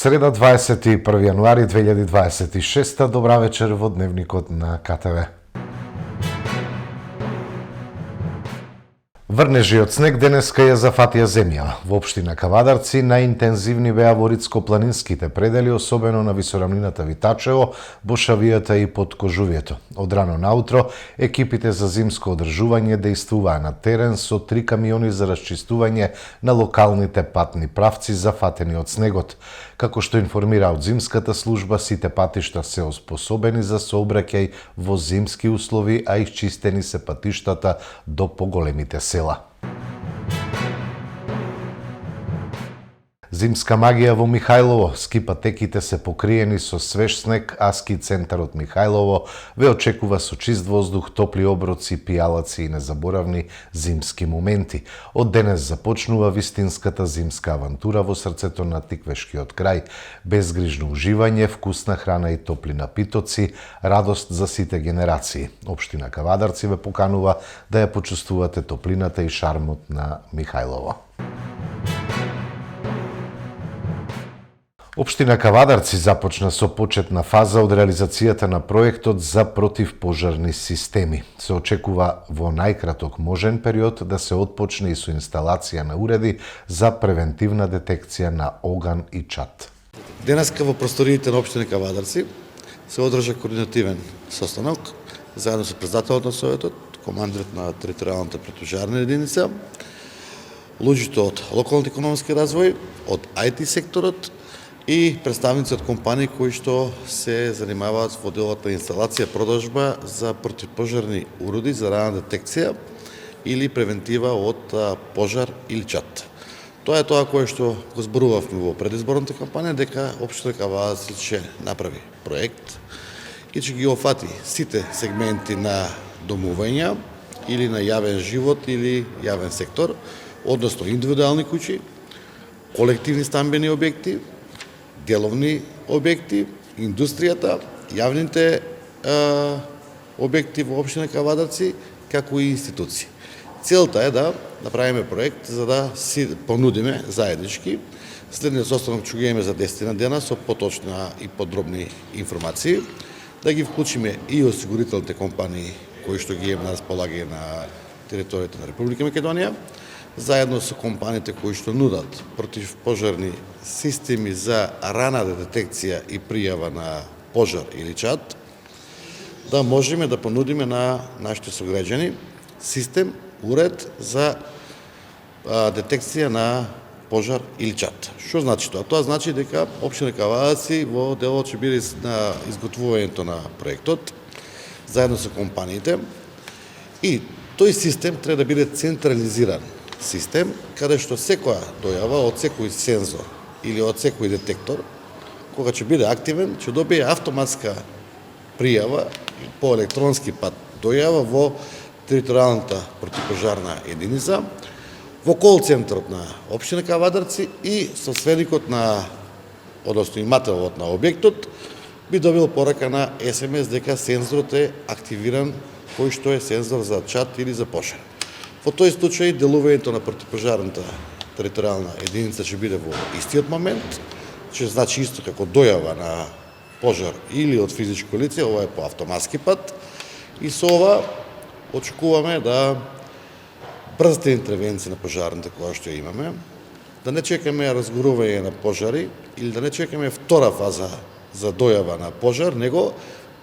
Среда 21 јануари 2026, добра вечер во Дневникот на КТВ. Врнежи од снег денеска ја зафатија земја. Во општина Кавадарци најинтензивни беа во рицко-планинските предели, особено на висорамнината Витачево, Бошавијата и Подкожувието. Од рано наутро, екипите за зимско одржување дејствуваа на терен со 3 камиони за расчистување на локалните патни правци зафатени од снегот. Како што информира од зимската служба, сите патишта се оспособени за сообраќај во зимски услови, а исчистени се патиштата до поголемите села. Зимска магија во Михајлово. Ски патеките се покриени со свеж снег, а ски центарот Михајлово ве очекува со чист воздух, топли оброци, пијалаци и незаборавни зимски моменти. Од денес започнува вистинската зимска авантура во срцето на Тиквешкиот крај. Безгрижно уживање, вкусна храна и топли напитоци, радост за сите генерации. Општина Кавадарци ве поканува да ја почувствувате топлината и шармот на Михајлово. Општина Кавадарци започна со почетна фаза од реализацијата на проектот за противпожарни системи. Се очекува во најкраток можен период да се отпочне и со инсталација на уреди за превентивна детекција на оган и чад. Денеска во просториите на општина Кавадарци се одржа координативен состанок заедно со председателот на советот, командирот на територијалната противпожарна единица, луѓето од локалниот економски развој, од IT секторот и представници од компании кои што се занимаваат во делот на инсталација продажба за противпожарни уреди за рана детекција или превентива од пожар или чад. Тоа е тоа кое што го зборувавме во предизборната кампања, дека општина Кавадарци ќе направи проект и ќе ги офати сите сегменти на домувања или на јавен живот или јавен сектор, односно индивидуални куќи, колективни стамбени објекти, деловни објекти, индустријата, јавните објекти во општина Кавадарци, како и институции. Целта е да направиме проект за да си понудиме заеднички. Следниот состанок ќе го имаме за 10 дена со поточна и подробни информации, да ги вклучиме и осигурителните компании кои што ги имаме на располагање на територијата на Република Македонија, заедно со компаниите кои што нудат противпожарни системи за рана детекција и пријава на пожар или чад, да можеме да понудиме на нашите сограѓани систем, уред за детекција на пожар или чад. Што значи тоа? Тоа значи дека општина Кавадарци во делот ќе биде на изготвувањето на проектот, заедно со компаниите, и тој систем треба да биде централизиран систем, каде што секоја дојава од секој сензор или од секој детектор, кога ќе биде активен, ќе добие автоматска пријава по електронски пат дојава во територијалната противпожарна единица, во кол центарот на општина Кавадарци и собственикот на, односно имателот на објектот, би добил порака на СМС дека сензорот е активиран, кој што е сензор за чад или за пожар. Во тој случај делувањето на противпожарната територијална единица ќе биде во истиот момент, ќе значи исто како дојава на пожар или од физичко лице, ова е по автоматски пат, и со ова очекуваме да брзите интервенции на пожарните која што имаме, да не чекаме разгорување на пожари или да не чекаме втора фаза за дојава на пожар, него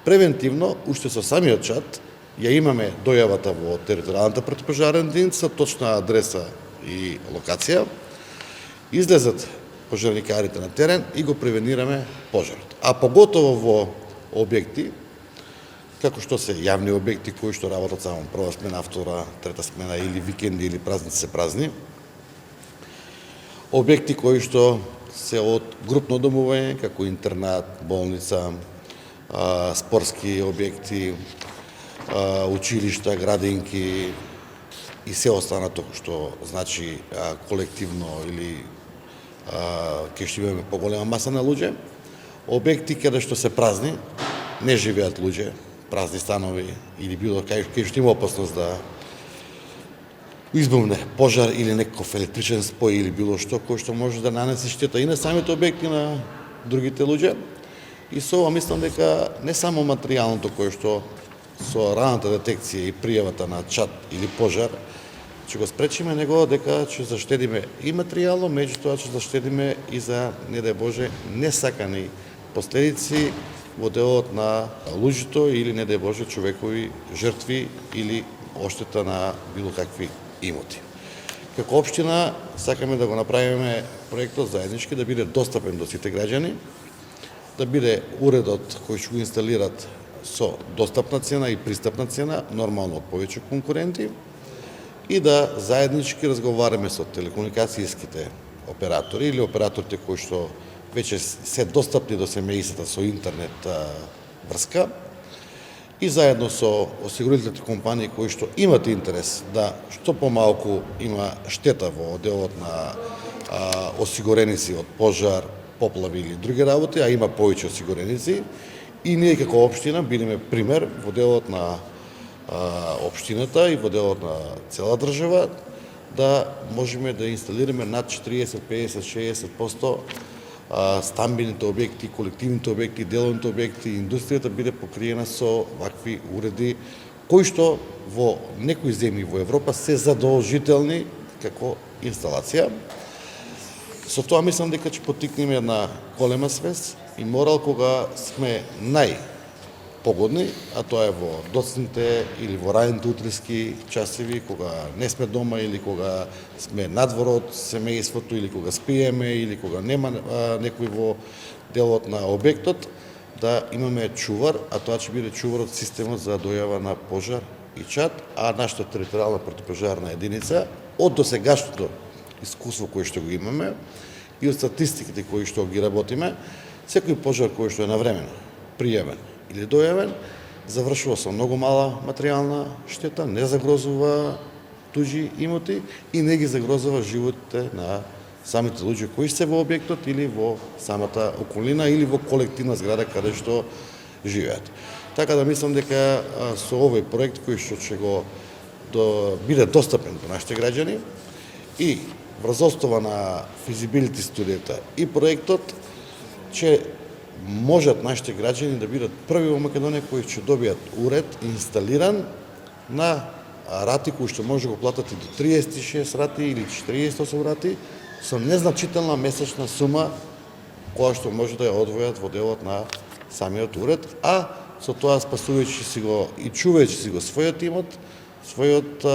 превентивно, уште со самиот чад, ја имаме дојавата во територијалната противпожарна единица, точна адреса и локација, излезат пожарникарите на терен и го превенираме пожарот. А поготово во објекти, како што се јавни објекти кои што работат само прва смена, втора, трета смена или викенди или празници се празни, објекти кои што се од групно домување, како интернат, болница, спортски објекти, училишта, градинки и се останато што значи колективно или ќе што имаме поголема маса на луѓе, објекти каде што се празни, не живеат луѓе, празни станови или било кај што има опасност да избумне пожар или некој електричен спој или било што кој што може да нанесе штета и на самите објекти на другите луѓе. И со ова мислам дека не само материјалното кое што со раната детекција и пријавата на чад или пожар ќе го спречиме, него дека ќе заштедиме и материјално, меѓутоа ќе заштедиме и за, не дај Боже, несакани последици во делот на луѓето или, не дај Боже, човекови жртви или оштета на било какви имоти. Како општина сакаме да го направиме проектот заеднички, да биде достапен до сите граѓани, да биде уредот кој ќе го инсталират со достапна цена и пристапна цена, нормално од повеќе конкуренти, и да заеднички разговараме со телекомуникацијските оператори или операторите кои што веќе се достапни до семејствата со интернет врска, и заедно со осигурителните компании кои што имат интерес да што помалку има штета во делот на осигуреници од пожар, поплави или други работи, а има повеќе осигуреници, и ние како општина бидеме пример во делот на општината и во делот на цела држава, да можеме да инсталираме над 40, 50, 60% стамбените објекти, колективните објекти, деловните објекти, индустријата биде покриена со вакви уреди, кои што во некои земји во Европа се задолжителни како инсталација. Со тоа мислам дека ќе поттикнеме една голема свест и морал кога сме најпогодни, а тоа е во доцните или во раните утрески часови, кога не сме дома или кога сме надвор од семејството или кога спиеме или кога нема некој во делот на објектот, да имаме чувар, а тоа ќе биде чувар од системот за дојава на пожар и чад, а нашата територијална противпожарна единица од досегашното искуство кое што го имаме и од статистиките кои што ги работиме, секој пожар кој што е навремено пријавен или дојавен, завршува со многу мала материјална штета, не загрозува туѓи имоти и не ги загрозува животите на самите луѓе кои се во објектот или во самата околина или во колективна зграда каде што живеат. Така да мислам дека со овој проект кој што ќе го биде достапен до нашите граѓани и врз основа на физибилити студијата и проектот ќе можат нашите граѓани да бидат први во Македонија кои ќе добијат уред инсталиран на рати кои што може да го платат и до 36 рати или 48 рати со незначителна месечна сума која што може да ја одвојат во делот на самиот уред, а со тоа спасувајќи си го и чувајќи си го својот имот, својот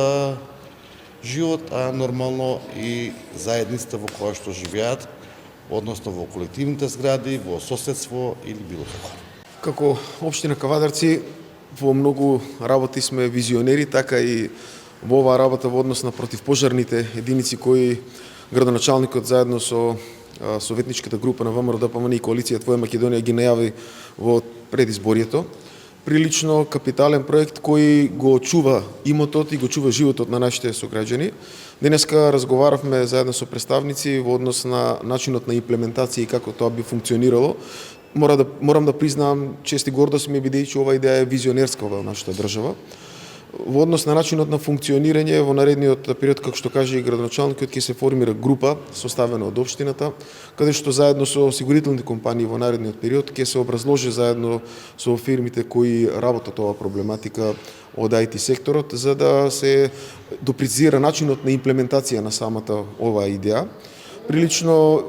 живот, а нормално и заедницата во која што живеат, односно во колективните згради, во соседство или било како. Како општина Кавадарци во многу работи сме визионери, така и во оваа работа во однос на противпожарните единици кои градоначалникот заедно со советничката група на ВМРО ДПМН и коалиција Твоја Македонија ги најави во предизборието. Прилично капитален проект кој го чува имотот и го чува животот на нашите сограѓани. Денеска разговаравме заедно со представници во однос на начинот на имплементација и како тоа би функционирало. Морам да признам чест и гордост ми бидејќи оваа идеја е визионерска во нашата држава. Во однос на начинот на функционирање во наредниот период, како што каже и градоначалникот, ќе се формира група составена од општината, каде што заедно со осигурителните компании во наредниот период ќе се образложи заедно со фирмите кои работат оваа проблематика од IT секторот, за да се допрецизира начинот на имплементација на самата оваа идеја. Прилично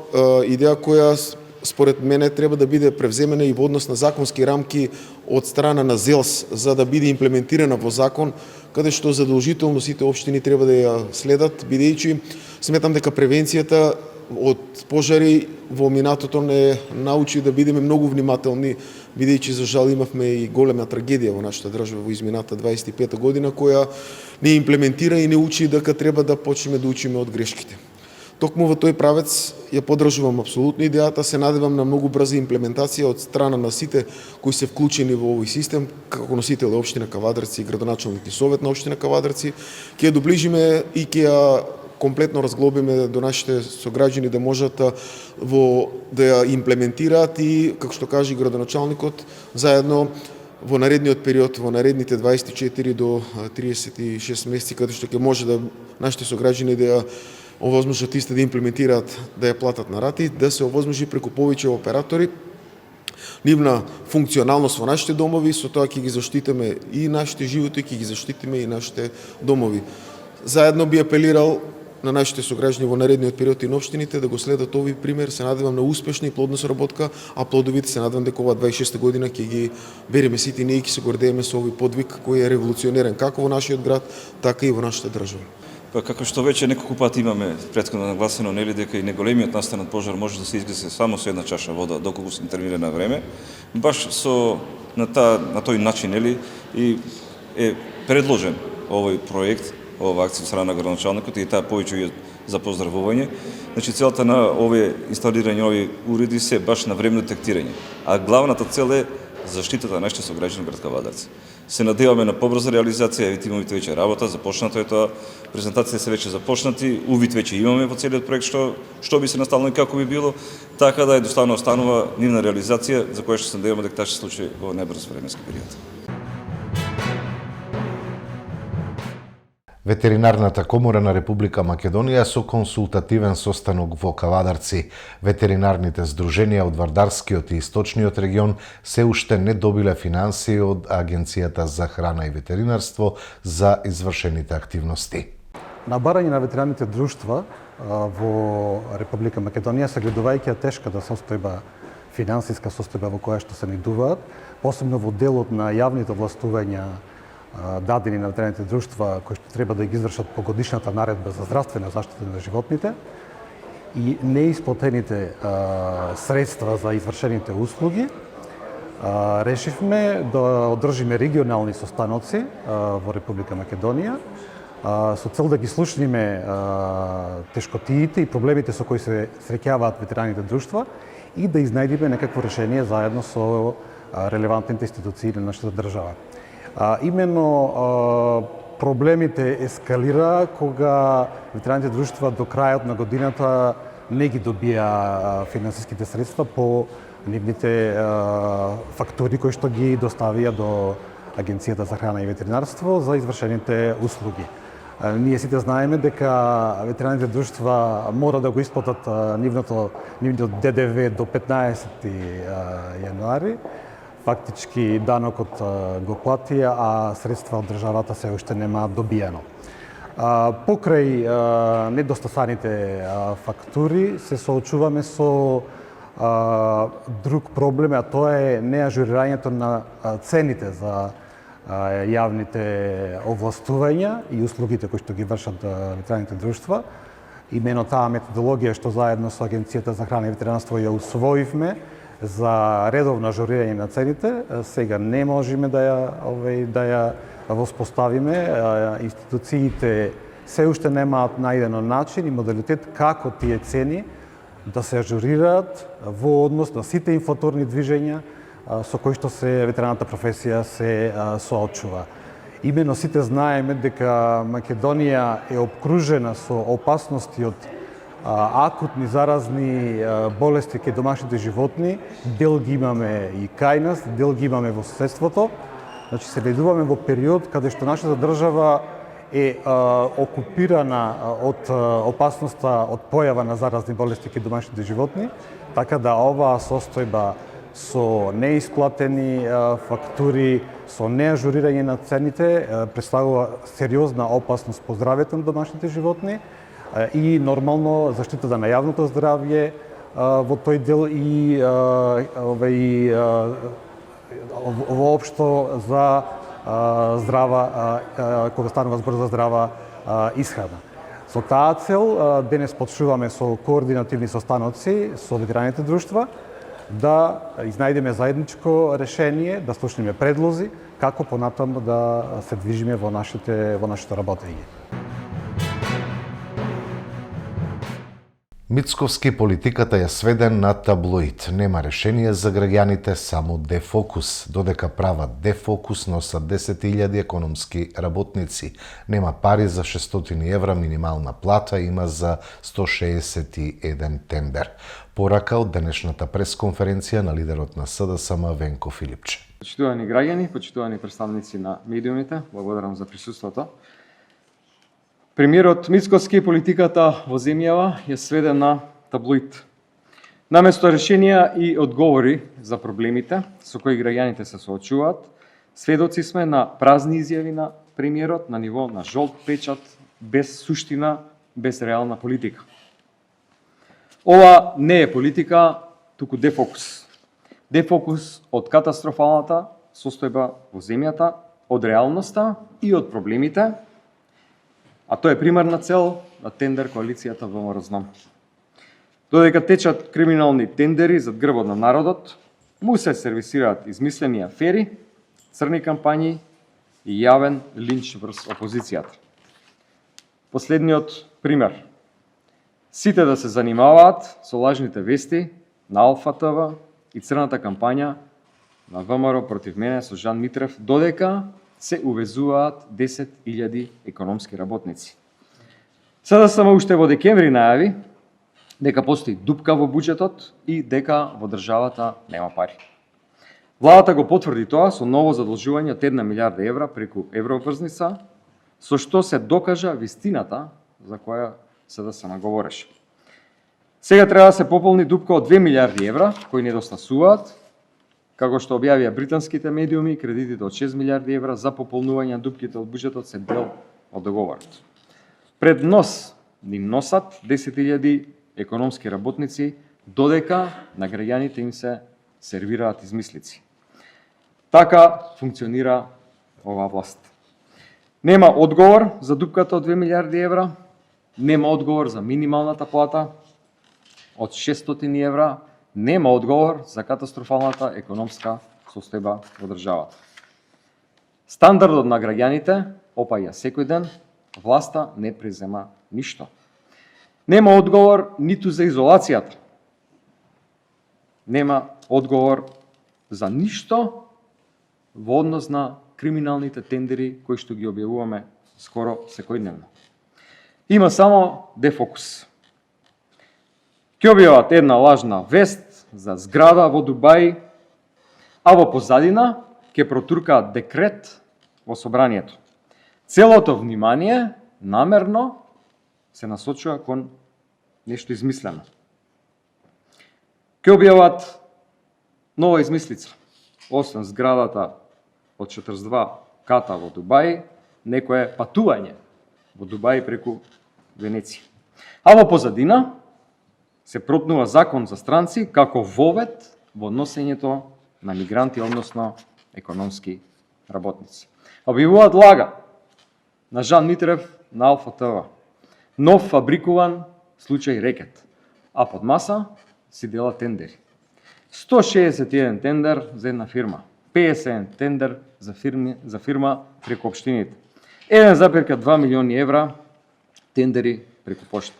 идеја која според мене треба да биде превземена и во однос на законски рамки од страна на ЗЕЛС, за да биде имплементирана во закон, каде што задолжително сите општини треба да ја следат, бидејќи сметам дека превенцијата од пожари во минатото не научи да бидеме многу внимателни, бидејќи за жал имавме и голема трагедија во нашата држава во измината 25 година, која не имплементира и не учи дека треба да почнеме да учиме од грешките. Токму во тој правец ја поддржувам апсолутно идејата, се надевам на многу брза имплементација од страна на сите кои се вклучени во овој систем, како носител е општина Кавадарци и градоначалник и совет на општина Кавадарци, ќе ја доближиме и ќе ја комплетно разглобиме до нашите сограѓани да можат да ја имплементираат и, како што каже градоначалникот, заедно во наредниот период, во наредните 24 до 36 месеци, каде што ќе може да нашите сограѓани да ја овозможат исти да имплементираат да ја платат на рати, да се овозможи преку повеќе оператори нивна функционалност во нашите домови, со тоа ќе ги заштитиме и нашите животи, ќе ги заштитиме и нашите домови. Заедно би апелирал на нашите сограѓани во наредниот период и на општините да го следат овој пример. Се надевам на успешна и плодна соработка, а плодовите се надевам дека ова 26 година ќе ги береме сите ние и ќе се гордееме со овој подвиг кој е револуционерен како во нашиот град, така и во нашата држава. Па како што веќе неколку пати имаме претходно нагласено, нели, дека и неголемиот настанат пожар може да се изгаси само со една чаша вода доколку се интервенира на време, баш на тој начин, нели, и е предложен овој проект, ова акција од страна на градоначалникот и таа повеќе за поздравување. Значи целата на овие инсталирање овие уреди се баш на времено детектирање, а главната цел е заштитата на нашите сограѓани град Кавадарци. Се надеваме на побрза реализација, еви тимовите веќе работа, започнато е тоа, презентациите се веќе започнати, увид веќе имаме во целиот проект што би се настално и како би било, така да едноставно останува нивна реализација за која што се надеваме дека таа ќе се случи во најбрз временски период. Ветеринарната комора на Република Македонија со консултативен состанок во Кавадарци. Ветеринарните здруженија од Вардарскиот и Источниот регион се уште не добиле финансии од Агенцијата за храна и ветеринарство за извршените активности. На барање на ветеринарните друштва во Република Македонија, гледувајќи тешката состојба, финансиска состојба во која што се најдуваат, посебно во делот на јавните властувања дадени на ветеринарните друштва кои што треба да ги извршат по годишната наредба за здравствена заштита на животните и неисплатените средства за извршените услуги, решивме да одржиме регионални состаноци во Република Македонија со цел да ги слушниме тешкотиите и проблемите со кои се среќаваат ветеринарните друштва и да изнајдиме некакво решение заедно со релевантните институции на нашата држава. Именно проблемите ескалира кога ветеринарните друштва до крајот на годината не ги добија финансиските средства по нивните фактури кои што ги доставија до Агенцијата за храна и ветеринарство за извршените услуги. Ние сите знаеме дека ветеринарните друштва мора да го исплатат нивниот ДДВ до 15 јануари. Фактички данокот го платија, а средства од државата се уште нема добиено. Покрај недостасаните фактури се соочуваме со друг проблем, а тоа е неажурирањето на цените за јавните овластувања и услугите кои што ги вршат ветеринарните друштва. Именно таа методологија што заедно со Агенцијата за храна и ветеринарство ја усвоивме за редовно ажурирање на цените, сега не можеме да ја воспоставиме. Институциите се уште немаат најдено начин и модалитет како тие цени да се ажурираат во однос на сите инфлаторни движења со кои што се ветеринарната професија се соочува. Имено сите знаеме дека Македонија е обкружена со опасности од акутни заразни болести кај домашните животни, дел ги имаме и кај нас, дел ги имаме во соседството. Значи се најдуваме во период каде што нашата држава е окупирана од опасноста од појава на заразни болести кај домашните животни, така да оваа состојба со неисплатени фактури, со неажурирање на цените представува сериозна опасност по здравјето на домашните животни и нормално заштитата на јавното здравје во тој дел и воопшто за здрава, кога станува збор за здрава исхрана. Со таа цел денес почнуваме со координативни состаноци со ветеринарните друштва да изнајдеме заедничко решение, да слушнеме предлози како понатаму да се движиме во нашето работење. Мицковски политиката ја сведен на таблоид. Нема решение за граѓаните, само дефокус. Додека прават дефокус, носат 10.000 економски работници. Нема пари за 600 евра минимална плата, има за 161 тендер. Порака од денешната пресконференција на лидерот на СДСМ Венко Филипче. Почитувани граѓани, почитувани представници на медиумите, благодарам за присуството. Премиерот Мицкоски политиката во земјава ја сведе на таблоид. Наместо решенија и одговори за проблемите со кои граѓаните се соочуваат, сведоци сме на празни изјави на премиерот на ниво на жолт печат, без суштина, без реална политика. Ова не е политика, туку дефокус. Дефокус од катастрофалната состојба во земјата, од реалноста и од проблемите, а тоа е примарна цел на тендер коалицијата ВМРО-РЗНОМ. Додека течат криминални тендери зад грбот на народот, му се сервисираат измислени афери, црни кампањи и јавен линч врз опозицијата. Последниот пример. Сите да се занимаваат со лажните вести на Алфа ТВ и црната кампања на ВМРО против мене со Жан Митрев, додека се увезуваат 10.000 економски работници. СДСМ уште во декември најави дека постои дупка во буџетот и дека во државата нема пари. Владата го потврди тоа со ново задолжување од 1 милиарда евра преку евроврзница, со што се докажа вистината за која СДСМ говореше. Сега треба да се пополни дупка од 2 милиарди евра кои недостасуваат, како што објавија британските медиуми, кредитите од 6 милиарди евра за пополнување на дупките од буџетот се дел од договорот. Пред нос ни носат 10.000 економски работници, додека на граѓаните им се сервираат измислици. Така функционира оваа власт. Нема одговор за дупката од 2 милиарди евра, нема одговор за минималната плата од 600 евра, нема одговор за катастрофалната економска состојба во државата. Стандардот на граѓаните опаја секој ден, власта не презема ништо. Нема одговор ниту за изолацијата. Нема одговор за ништо во однос на криминалните тендери кои што ги објавуваме скоро секојдневно. Има само дефокус. Ќе објават една лажна вест за зграда во Дубај, а во позадина ќе протуркаат декрет во собранието. Целото внимание намерно се насочува кон нешто измислено. Ќе објават нова измислица. Освен зградата од 42 ката во Дубај, некое патување во Дубај преку Венеција. А во позадина се протнува закон за странци како вовет во носењето на мигранти, односно економски работници. Објавуваат лага на Жан Митрев на Алфа ТВ. Нов фабрикуван случај рекет, а под маса си дела тендери. 161 тендер за една фирма, 51 тендер за фирма преку општините, 1,2 милиони евра тендери преку пошта,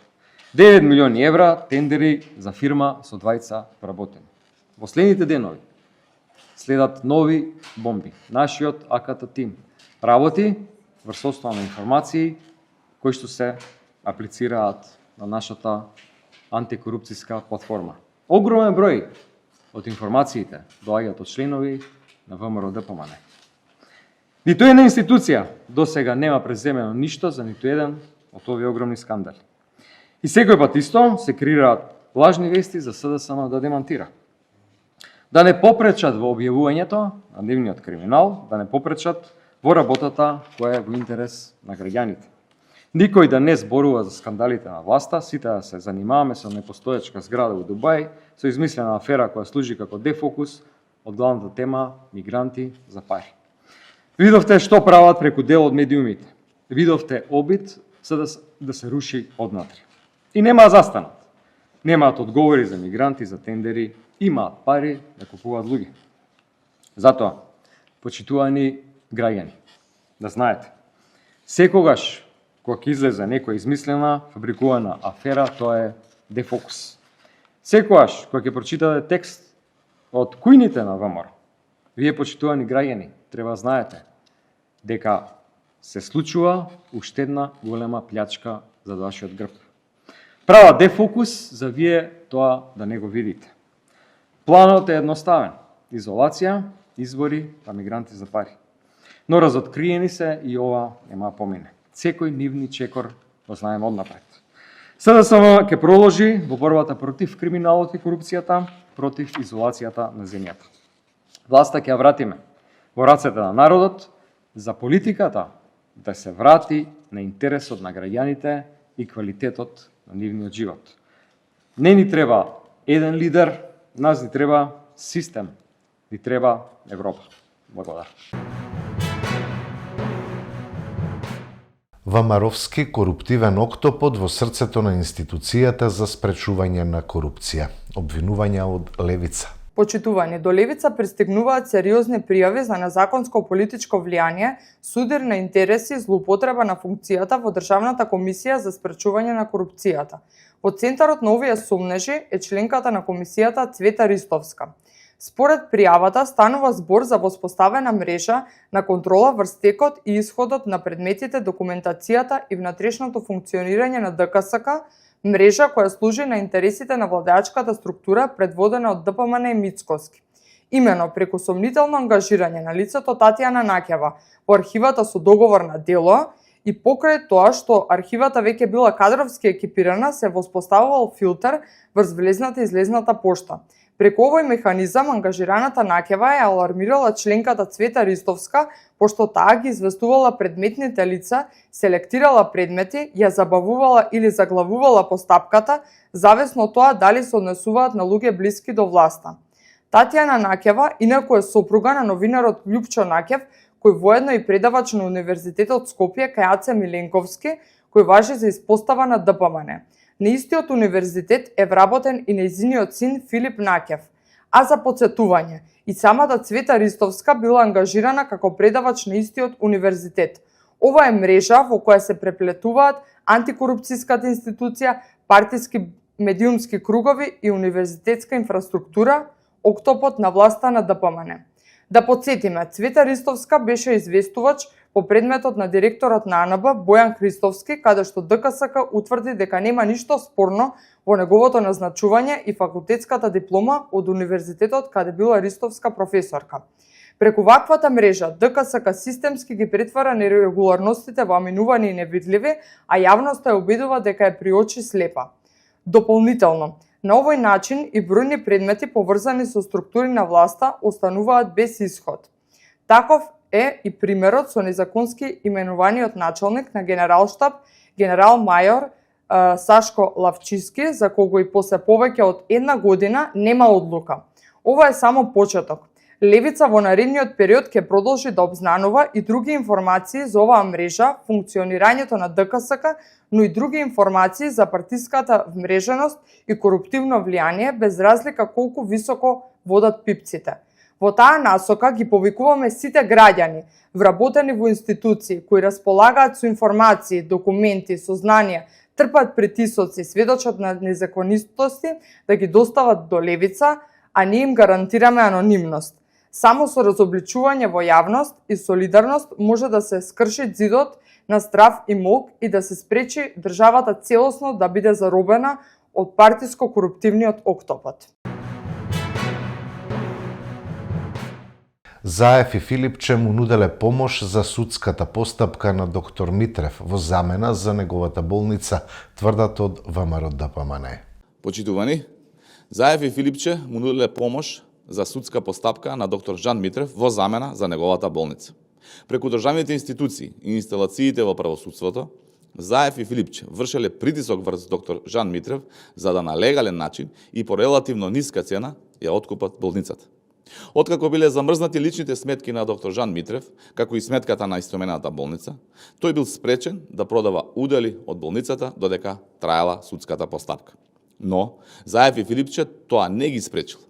9 милиони евра тендери за фирма со 2 вработени. Во следните денови следат нови бомби. Нашиот АКТ тим работи врз основа на информации кои што се аплицираат на нашата антикорупцијска платформа. Огромен број од информациите доаѓаат од членови на ВМРО-ДПМН. Ниту една институција досега нема преземено ништо за ниту еден од овие огромни скандали. И секој пат исто се креираат лажни вести за СДСМ да демантира. Да не попречат во објавувањето на нивниот криминал, да не попречат во работата која е во интерес на граѓаните. Никој да не зборува за скандалите на власта, сите да се занимаваме со непостоечка зграда во Дубај, со измислена афера која служи како дефокус од главната тема мигранти за пари. Видовте што прават преку дел од медиумите. Видовте обид да се руши однатре. И нема застанат. Немаат одговори за мигранти, за тендери, имаат пари да купуваат луѓе. Затоа, почитувани граѓани, да знаете, секогаш кога ќе излезе некоја измислена, фабрикувана афера, тоа е дефокус. Секогаш кога ќе прочитате текст од кујните на ВМРО, вие почитувани граѓани, треба да знаете дека се случува уште една голема плячка за вашиот грб. Права дефокус за вие тоа да не го видите. Планот е едноставен. Изолација, избори, па мигранти за пари. Но разоткриени се и ова нема помине. Секој нивни чекор го знаеме однапред. СДСМ ќе продолжи во борбата против криминалот и корупцијата, против изолацијата на земјата. Власта ќе ја вратиме во рацете на народот, за политиката да се врати на интересот на граѓаните и квалитетот на нивниот живот. Не ни треба еден лидер, нас ни треба систем, ни треба Европа. Благодарам. Вамаровски коруптивен октопод во срцето на институцијата за спречување на корупција. Обвинувања од левица. Почитување, до левица пристигнуваат сериозни пријави за незаконско политичко влијание, судир на интереси и злоупотреба на функцијата во Државната комисија за спречување на корупцијата. Во центарот на овие сомнежи е членката на комисијата Цвета Ристовска. Според пријавата станува збор за воспоставена мрежа на контрола врз текот и исходот на предметите, документацијата и внатрешното функционирање на ДКСК, мрежа која служи на интересите на владеачката структура предводена од ДПМН и Мицкоски. Имено преку сомнително ангажирање на лицето Татјана Наќева во архивата со договор на дело и покрај тоа што архивата веќе била кадровски екипирана, се воспоставувал филтер врз влезната и излезната пошта. Преку овој механизам, ангажираната Наќева ја алармирала членката Цвета Ристовска, пошто таа ги известувала предметните лица, селектирала предмети, ја забавувала или заглавувала постапката, зависно од тоа дали се однесуваат на луѓе блиски до власта. Татјана Наќева, инаку е сопруга на новинарот Љупчо Наќев, кој воедно и предавач на Универзитетот Скопје кај Аце Миленковски, кој важи за испостава на ДПМН. На истиот универзитет е вработен и нејзиниот син Филип Наќев. А за подсетување, и самата Цвета Ристовска била ангажирана како предавач на истиот универзитет. Ова е мрежа во која се преплетуваат антикорупцијската институција, партиски медиумски кругови и универзитетска инфраструктура, октопод на власта на ДПМН. Да подсетиме, Цвета Ристовска беше известувач по предметот на директорот на АНБ Бојан Христовски, каде што ДКСК утврди дека нема ништо спорно во неговото назначување и факултетската диплома од универзитетот каде била Ристовска професорка. Преку ваквата мрежа, ДКСК системски ги претвара нерегуларностите во аминувани и невидливи, а јавноста ја убедува дека е при очи слепа. Дополнително, на овој начин и бројни предмети поврзани со структури на власта остануваат без исход. Таков е и примерот со незаконски именуваниот началник на Генералштаб, генерал-мајор Сашко Лавчиски, за кого и после повеќе од една година нема одлука. Ова е само почеток. Левица во наредниот период ќе продолжи да обзнанува и други информации за оваа мрежа, функционирањето на ДКСК, но и други информации за партиската вмреженост и коруптивно влијание, без разлика колку високо водат пипците. Во таа насока ги повикуваме сите граѓани, вработени во институции, кои располагаат со информации, документи, сознанија, трпат притисоци, сведочат на незаконитости, да ги достават до левица, а ние им гарантираме анонимност. Само со разобличување во јавност и солидарност може да се скрши ѕидот на здрав и мок и да се спречи државата целосно да биде заробена од партиско-коруптивниот октопод. Заев и Филипче му нуделе помош за судската постапка на доктор Митрев во замена за неговата болница, тврдат од ВМРО ДПМН. Почитувани, Заев и Филипче му нуделе помош за судска постапка на доктор Жан Митрев во замена за неговата болница. Преку државните институции и инсталациите во правосудството, Заев и Филипче вршеле притисок врз доктор Жан Митрев за да на легален начин и по релативно ниска цена ја откупат болницата. Откако биле замрзнати личните сметки на доктор Жан Митрев, како и сметката на истоимената болница, тој бил спречен да продава удели од болницата додека траела судската постапка. Но Заев и Филипче тоа не ги спречил.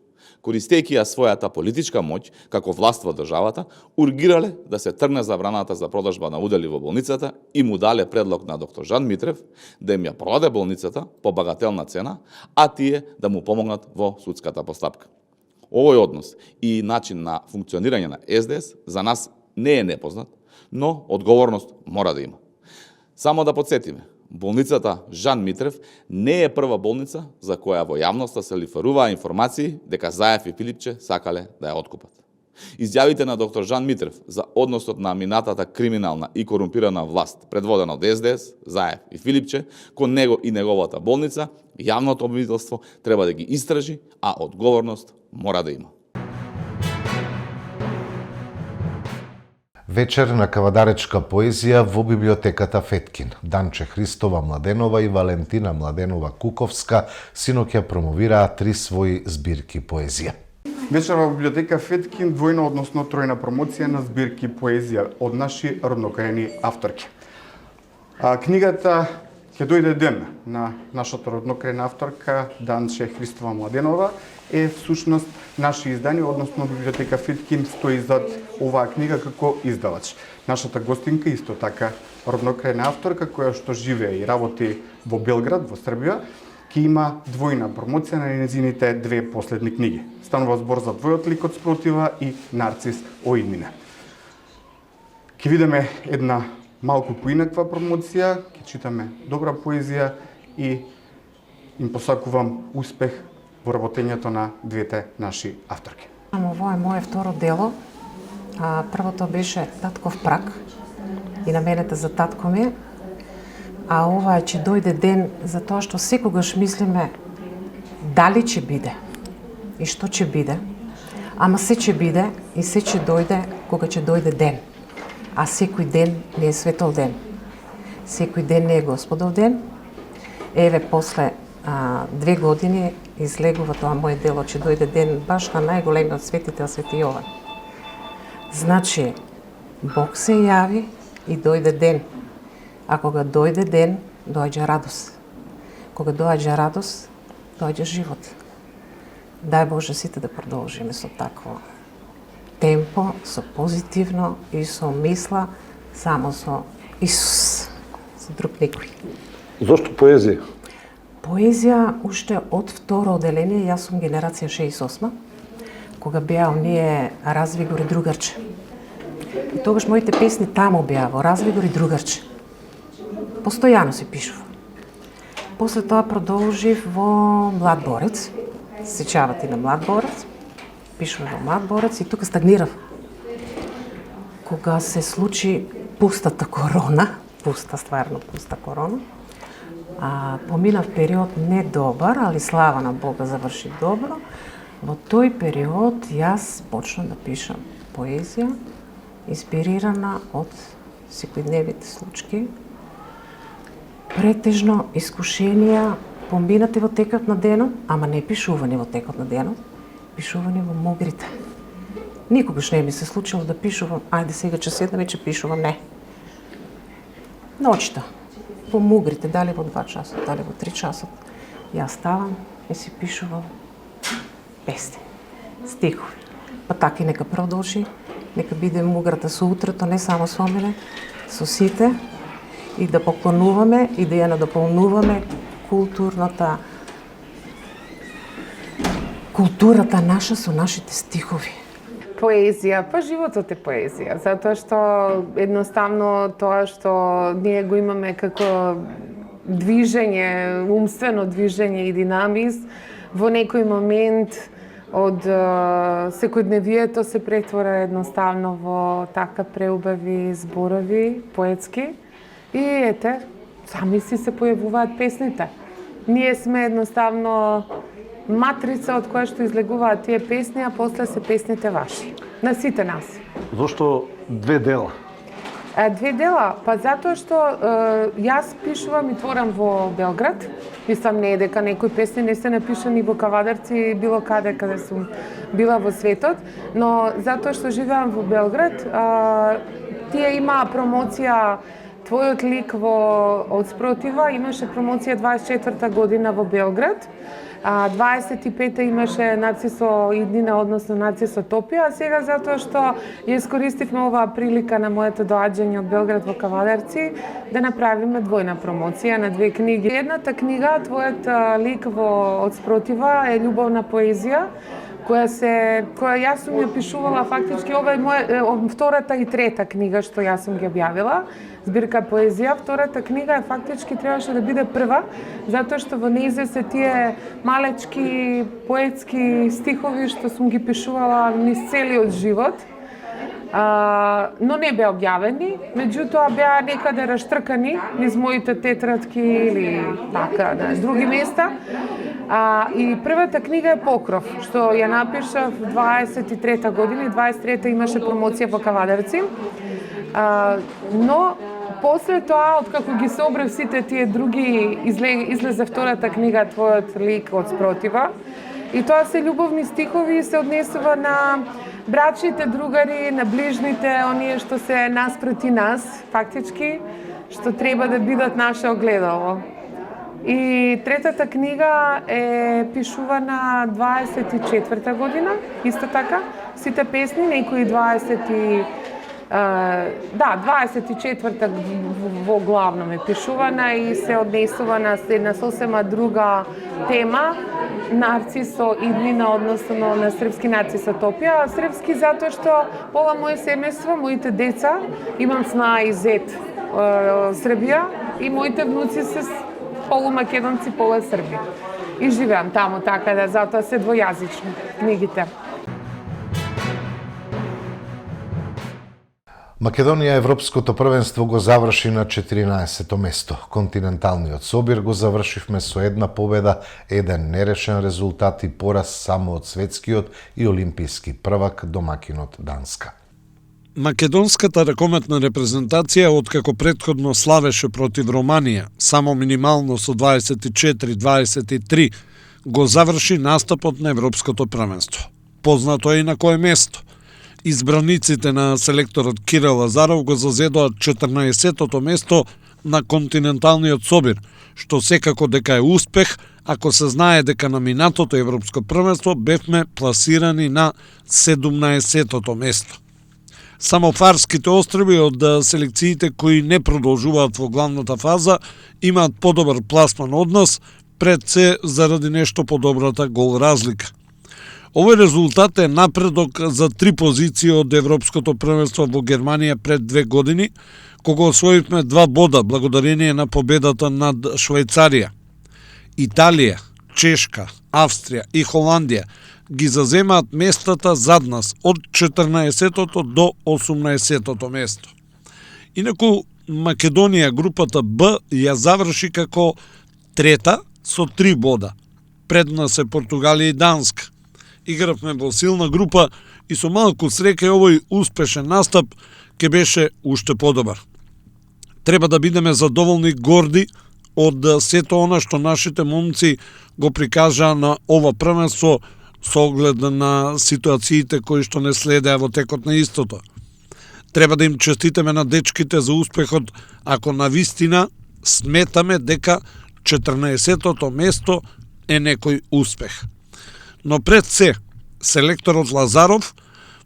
Користејќи ја својата политичка моќ како власт во државата, ургирале да се тргне забраната за продажба на удели во болницата и му дале предлог на доктор Жан Митрев да им ја продаде болницата по багателна цена, а тие да му помогнат во судската постапка. Овој однос и начин на функционирање на СДС за нас не е непознат, но одговорност мора да има. Само да подсетиме, болницата Жан Митрев не е прва болница за која во јавноста се лифаруваа информации дека Заев и Филипче сакале да ја откупат. Изјавите на доктор Жан Митрев за односот на минатата криминална и корумпирана власт, предводена од СДС, Заев и Филипче, кон него и неговата болница, јавното обвинителство треба да ги истражи, а одговорност мора да има. Вечер на кавадаречка поезија во библиотеката Феткин. Данче Христова Младенова и Валентина Младенова Куковска синоќа промовираа 3 своји збирки поезија. Вечер во библиотека Феткин двојна, односно тројна промоција на збирки поезија од наши роднокрени авторки. Книгата ќе дојде ден на нашата роднокрена авторка Данче Христова Младенова е всушност наше издание, односно библиотека Феткин стои зад оваа книга како издавач. Нашата гостинка исто така роднокрена авторка која што живее и работи во Белград, во Србија, ќе има двојна промоција на нејзините 2 последни книги. Станува збор за Двојот лик од спротива и Нарцис Оидмине. Ќе видиме една малку поинаква промоција, ќе читаме добра поезија и им посакувам успех во работењето на двете наши авторки. Ово е моје второ дело. Првото беше Татков прак и наменете за татко ми. А ова е че дојде ден за тоа што секогаш мислиме дали ќе биде и што ќе биде. Ама се ќе биде и се ќе дојде кога ќе дојде ден. А секој ден не е светол ден. Секој ден не е Господов ден. Еве после 2 години излегува тоа моје дело, че дојде ден баш на најголемиот светител Свети Јован. Значи, Бог се јави и дојде ден. А кога дојде ден, доаѓа радост. Кога доаѓа радост, доаѓа живот. Дај Боже сите да продолжиме со такво темпо, со позитивно и со мисла само со Исус, со друг никој. Зошто поезија? Поезија уште од второ оделение, јас сум генерација 68, кога беа оние Развигор и Другарче. И тогаш моите песни таму беа во Развигор и Другарче. Постојано се пишува. После тоа продолжив во Млад борец. Сечавате на Млад борец. Пишував во Млад борец и тука стагнирав. Кога се случи пустата корона, стварно пуста корона, поминав период не добар, али слава на Бога заврши добро. Во тој период јас почнав да пишам поезија, инспирирана од секојдневните случаи, претежно искушенија поминати во текот на денот, ама не пишувани во текот на денот, пишувани во мугрите. Никогаш не ми се случило да пишувам, ајде сега ќе седнам и ќе пишувам, не. Ноќта, во мугрите, дали во 2 часот, дали во 3 часот, јас ставам и си пишувам песни, стихови. Па така и нека продолжи, нека биде муграта со утрето, не само со мене, со сите, и да поклонуваме и да ја надополнуваме културата наша со нашите стихови. Поезија, па животот е поезија, затоа што едноставно тоа што ние го имаме како движење, умствено движење и динамизм, во некој момент од секојдневието се претвора едноставно во така преубави зборови, поетски. И ете, сами си се појавуваат песните. Ние сме едноставно матрица од која што излегуваат тие песни, а после се песните ваши. На сите нас. Зошто 2 дела? 2 дела? Па затоа што јас пишувам и творам во Белград. Мислам не е дека некои песни не се напишани во Кавадарци, било каде сум била во светот, но затоа што живеам во Белград, тие имаа промоција Твојот лик од спротива, имаше промоција 24-та година во Белград, 25-та имаше Нарцисо Иднина, односно Нарцисо Топија, а сега затоа што ја искористивме оваа прилика на моето доаѓање од Белград во Кавадарци, да направиме двојна промоција на 2 книги. Едната книга, Твојот лик од спротива, е љубовна поезија, која јас сум ја пишувала фактички, ова е моја втората и трета книга што јас сум ги објавила, збирка поезија. Втората книга фактички требаше да биде прва, затоа што во нејзе се тие малечки поетски стихови што сум ги пишувала низ целиот живот. Но не беа објавени, меѓутоа беа некаде раштркани низ моите тетрадки или така на други места. И првата книга е Покров, што ја напишав 23-та година, 23-та имаше промоција во Кавадарци. Но после тоа, откако ги собрав сите тие други, излезе втората книга Твојот лик од спротива. И тоа се љубовни стихови и се однесува на брачните другари, на ближните, оние што се наспроти нас, фактички, што треба да бидат наше огледало. И третата книга е пишувана 24-та година, исто така, сите песни, некои 24-та во главном е пишувана и се однесува на една сосема друга тема, нарцисо иднина, односно на српски нарцисотопија. Српски затоа што пола моје семејство, моите деца, имам сна и зет Србија и моите внуци се полумакедонци, пола срби. И живеам таму, така да затоа се двојазични книгите. Македонија Европското првенство го заврши на 14-то место. Континенталниот собир го завршивме со една победа, еден нерешен резултат и пораз само од светскиот и олимписки првак домакинот Данска. Македонската ракометна репрезентација, откако претходно славеше против Романија, само минимално со 24-23, го заврши настапот на Европското првенство. Познато е и на кое место. Избраниците на селекторот Кирил Лазаров го зазедоа 14-тото место на континенталниот собир, што секако дека е успех, ако се знае дека на минатото Европско првенство бевме пласирани на 17-тото место. Само Фарските острови од селекциите кои не продолжуваат во главната фаза имаат подобар пласман од нас, пред се заради нешто подобрата гол разлика. Овој резултат е напредок за 3 позиции од Европското првенство во Германија пред 2 години, кога освоивме 2 бода благодарение на победата над Швајцарија. Италија, Чешка, Австрија и Холандија ги заземаат местата зад нас од 14-тото до 18-тото место. Инаку Македонија групата Б ја заврши како трета со 3 бода. Пред нас е Португалија и Данска. Игравме во силна група и со малку среќа овој успешен настап ќе беше уште подобар. Треба да бидеме задоволни, горди од сето она што нашите момци го прикажаа на ова првенство со оглед на ситуациите кои што не следеа во текот на истото. Треба да им честитаме на дечките за успехот, ако навистина сметаме дека 14-тото место е некој успех. Но пред се, селекторот Лазаров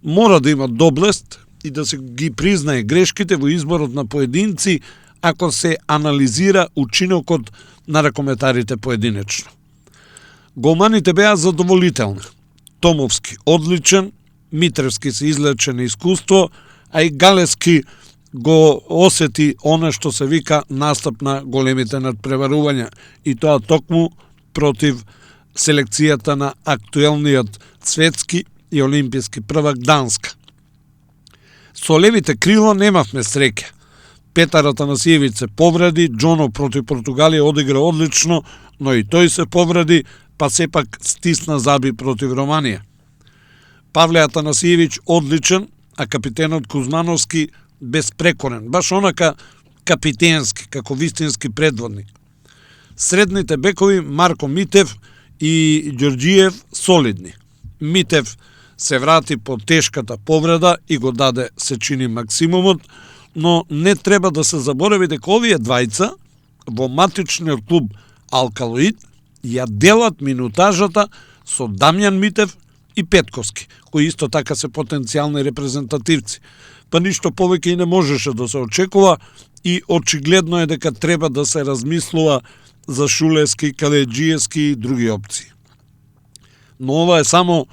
мора да има доблест и да се ги признае грешките во изборот на поединци ако се анализира учинокот на ракометарите поединечно. Голманите беа задоволителни. Томовски одличен, Митревски се излече на искуство, а и Галески го осети она што се вика настап на големите надпреварувања, и тоа токму против селекцијата на актуелниот светски и олимписки првак Данска. Со левите крила немавме среќа. Петар Атанасиевиќ се повреди, Џоно против Португалија одигра одлично, но и тој се повреди, па сепак стисна заби против Романија. Павле Атанасиевиќ одличен, а капитенот Кузмановски безпрекорен, баш онака капитенски, како вистински предводник. Средните бекови Марко Митев и Ѓорѓиев солидни. Митев се врати по тешката повреда и го даде, се чини, максимумот, но не треба да се заборави дека овие двајца во матичниот клуб Алкалоид ја делат минутажата со Дамјан Митев и Петковски, кои исто така се потенцијални репрезентативци. Па ништо повеќе и не можеше да се очекува и очигледно е дека треба да се размислува за Шулевски, Каледжиевски и други опции. Но ова е само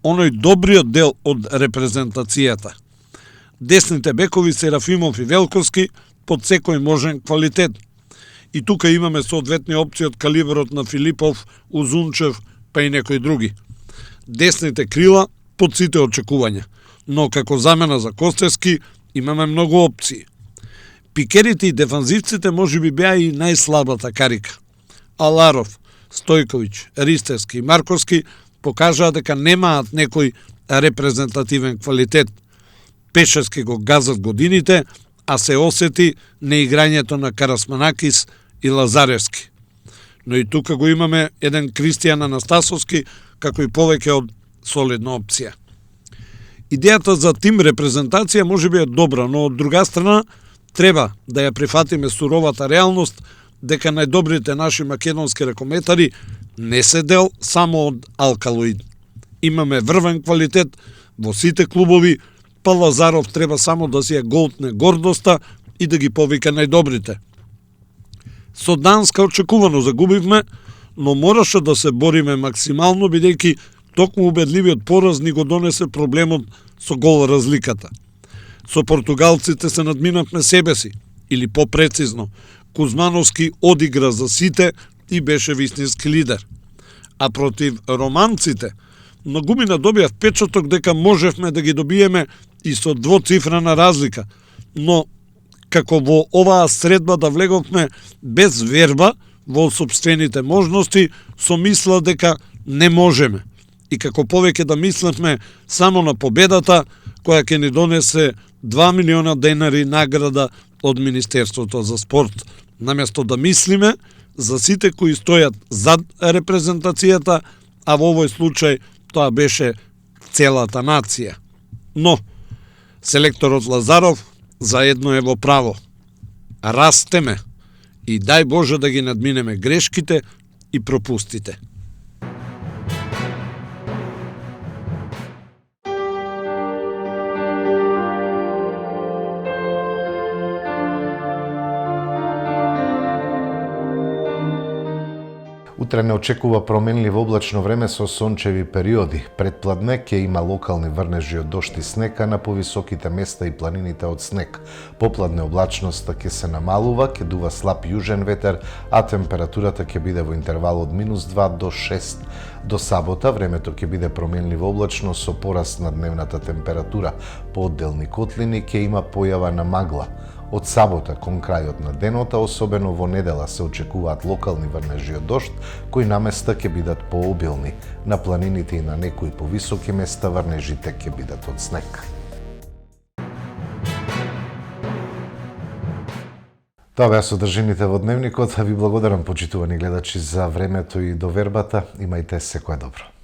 оној добриот дел од репрезентацијата. Десните бекови Серафимов и Велковски под секој можен квалитет. И тука имаме соодветни опции од калиброт на Филипов, Узунчев, па и некои други. Десните крила под сите очекувања, но како замена за Костевски имаме многу опции. Пикерите и дефанзивците можеби беа и најслабата карика. Аларов, Стојковиќ, Ристевски и Марковски покажаа дека немаат некој репрезентативен квалитет. Пешевски го газат годините, а се осети неиграњето на Карасманакис и Лазаревски. Но и тука го имаме еден Кристијан Анастасовски како и повеќе од солидна опција. Идејата за тим репрезентација можеби е добра, но од друга страна треба да ја прифатиме суровата реалност дека најдобрите наши македонски ракометари не се дел само од алкалоид. Имаме врвен квалитет во сите клубови, па Лазаров треба само да си ја голтне гордоста и да ги повика најдобрите. Со Данска очекувано загубивме, но мораше да се бориме максимално, бидејќи токму убедливиот пораз ни го донесе проблемот со гол разликата. Со португалците се надминавме себе си, или попрецизно, Кузмановски одигра за сите и беше вистински лидер. А против романците, многумина добија впечаток дека можевме да ги добиеме и со двоцифрена разлика, но како во оваа средба да влеговме без верба во сопствените можности, со мисла дека не можеме. И како повеќе да мислевме само на победата, која ќе ни донесе 2 милиона денари награда од Министерството за спорт, наместо да мислиме за сите кои стојат зад репрезентацијата, а во овој случај тоа беше целата нација. Но, селекторот Лазаров заедно е во право. Растеме и дај Боже да ги надминеме грешките и пропустите. Утре не очекува променливо облачно време со сончеви периоди. Предпладне ќе има локални врнежи од дожд и снег, а на повисоките места и планините од снег. Попладне облачноста ќе се намалува, ќе дува слаб јужен ветер, а температурата ќе биде во интервал од -2 до 6. До сабота времето ќе биде променливо облачно со пораст на дневната температура. По одделни котлини ќе има појава на магла. Од сабота кон крајот на денот, а особено во недела, се очекуваат локални врнежи од дожд, кои наместа ќе бидат пообилни. На планините и на некои повисоки места врнежите ќе бидат од снег. Тоа беа содржините во дневникот. Ви благодарам, почитувани гледачи, за времето и довербата. Имајте секое добро.